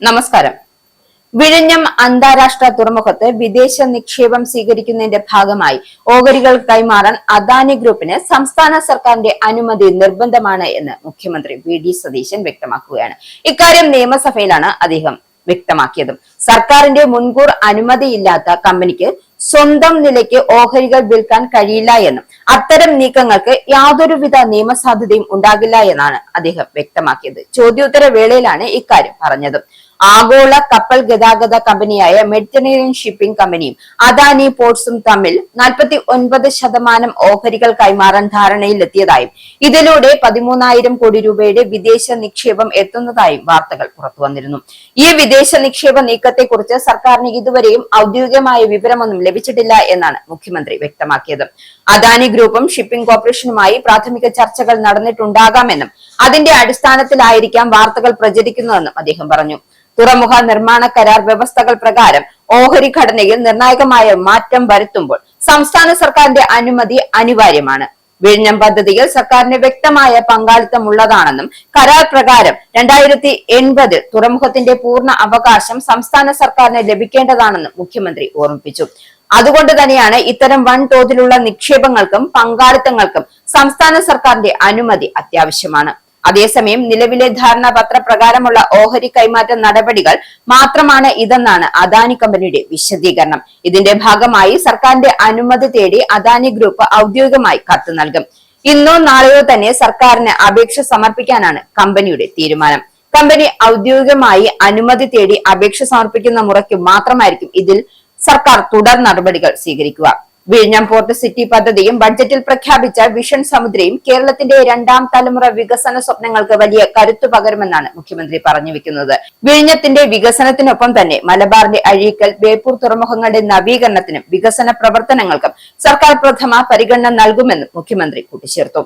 നമസ്കാരം. വിഴിഞ്ഞം അന്താരാഷ്ട്ര തുറമുഖത്ത് വിദേശ നിക്ഷേപം സ്വീകരിക്കുന്നതിന്റെ ഭാഗമായി ഓഹരികൾ കൈമാറാൻ അദാനി ഗ്രൂപ്പിന് സംസ്ഥാന സർക്കാരിന്റെ അനുമതി നിർബന്ധമാണ് എന്ന് മുഖ്യമന്ത്രി വി.ഡി. സതീശൻ വ്യക്തമാക്കുകയാണ്. ഇക്കാര്യം നിയമസഭയിലാണ് അദ്ദേഹം വ്യക്തമാക്കിയതും. സർക്കാരിന്റെ മുൻകൂർ അനുമതിയില്ലാത്ത കമ്പനിക്ക് സ്വന്തം നിലയ്ക്ക് ഓഹരികൾ വിൽക്കാൻ കഴിയില്ല എന്നും അത്തരം നീക്കങ്ങൾക്ക് യാതൊരുവിധ നിയമസാധ്യതയും ഉണ്ടാകില്ല എന്നാണ് അദ്ദേഹം വ്യക്തമാക്കിയത്. ചോദ്യോത്തര വേളയിലാണ് ഇക്കാര്യം പറഞ്ഞത്. ആഗോള കപ്പൽ ഗതാഗത കമ്പനിയായ മെഡിറ്ററേനിയൻ ഷിപ്പിംഗ് കമ്പനിയും അദാനി പോർട്സും തമ്മിൽ 49% ഓഹരികൾ കൈമാറാൻ ധാരണയിലെത്തിയതായും ഇതിലൂടെ 13,000 കോടി രൂപയുടെ വിദേശ നിക്ഷേപം എത്തുന്നതായും വാർത്തകൾ പുറത്തുവന്നിരുന്നു. ഈ വിദേശ നിക്ഷേപ നീക്കത്തെക്കുറിച്ച് സർക്കാരിന് ഇതുവരെയും ഔദ്യോഗികമായ വിവരമൊന്നും ലഭിച്ചിട്ടില്ല എന്നാണ് മുഖ്യമന്ത്രി വ്യക്തമാക്കിയത്. അദാനി ഗ്രൂപ്പും ഷിപ്പിംഗ് കോർപ്പറേഷനുമായി പ്രാഥമിക ചർച്ചകൾ നടന്നിട്ടുണ്ടാകാമെന്നും അതിന്റെ അടിസ്ഥാനത്തിലായിരിക്കാം വാർത്തകൾ പ്രചരിക്കുന്നതെന്നും അദ്ദേഹം പറഞ്ഞു. തുറമുഖ നിർമ്മാണ കരാർ വ്യവസ്ഥകൾ പ്രകാരം ഓഹരി ഘടനയിൽ നിർണായകമായ മാറ്റം വരുത്തുമ്പോൾ സംസ്ഥാന സർക്കാരിന്റെ അനുമതി അനിവാര്യമാണ്. വിഴിഞ്ഞം പദ്ധതിയിൽ സർക്കാരിന് വ്യക്തമായ പങ്കാളിത്തമുള്ളതാണെന്നും കരാർ പ്രകാരം 2080 തുറമുഖത്തിന്റെ പൂർണ്ണ അവകാശം സംസ്ഥാന സർക്കാരിന് ലഭിക്കേണ്ടതാണെന്നും മുഖ്യമന്ത്രി ഓർമ്മിപ്പിച്ചു. അതുകൊണ്ട് തന്നെയാണ് ഇത്തരം വൻതോതിലുള്ള നിക്ഷേപങ്ങൾക്കും പങ്കാളിത്തങ്ങൾക്കും സംസ്ഥാന സർക്കാരിന്റെ അനുമതി അത്യാവശ്യമാണ്. അതേസമയം നിലവിലെ ധാരണാപത്ര പ്രകാരമുള്ള ഓഹരി കൈമാറ്റ നടപടികൾ മാത്രമാണ് ഇതെന്നാണ് അദാനി കമ്പനിയുടെ വിശദീകരണം. ഇതിന്റെ ഭാഗമായി സർക്കാരിന്റെ അനുമതി തേടി അദാനി ഗ്രൂപ്പ് ഔദ്യോഗികമായി കത്ത് നൽകും. ഇന്നോ നാളെയോ തന്നെ സർക്കാരിന് അപേക്ഷ സമർപ്പിക്കാനാണ് കമ്പനിയുടെ തീരുമാനം. കമ്പനി ഔദ്യോഗികമായി അനുമതി തേടി അപേക്ഷ സമർപ്പിക്കുന്ന മുറയ്ക്ക് മാത്രമായിരിക്കും ഇതിൽ സർക്കാർ തുടർ നടപടികൾ സ്വീകരിക്കുക. വിഴിഞ്ഞം പോർട്ട് സിറ്റി പദ്ധതിയും ബഡ്ജറ്റിൽ പ്രഖ്യാപിച്ച വിഷൻ സമുദ്രയും കേരളത്തിന്റെ 2ാം തലമുറ വികസന സ്വപ്നങ്ങൾക്ക് വലിയ കരുത്തു പകരുമെന്നാണ് മുഖ്യമന്ത്രി പറഞ്ഞു വെക്കുന്നത്. വിഴിഞ്ഞത്തിന്റെ വികസനത്തിനൊപ്പം തന്നെ മലബാറിന്റെ അഴീക്കൽ, ബേപ്പൂർ തുറമുഖങ്ങളുടെ നവീകരണത്തിനും വികസന പ്രവർത്തനങ്ങൾക്കും സർക്കാർ പ്രഥമ പരിഗണന നൽകുമെന്നും മുഖ്യമന്ത്രി കൂട്ടിച്ചേർത്തു.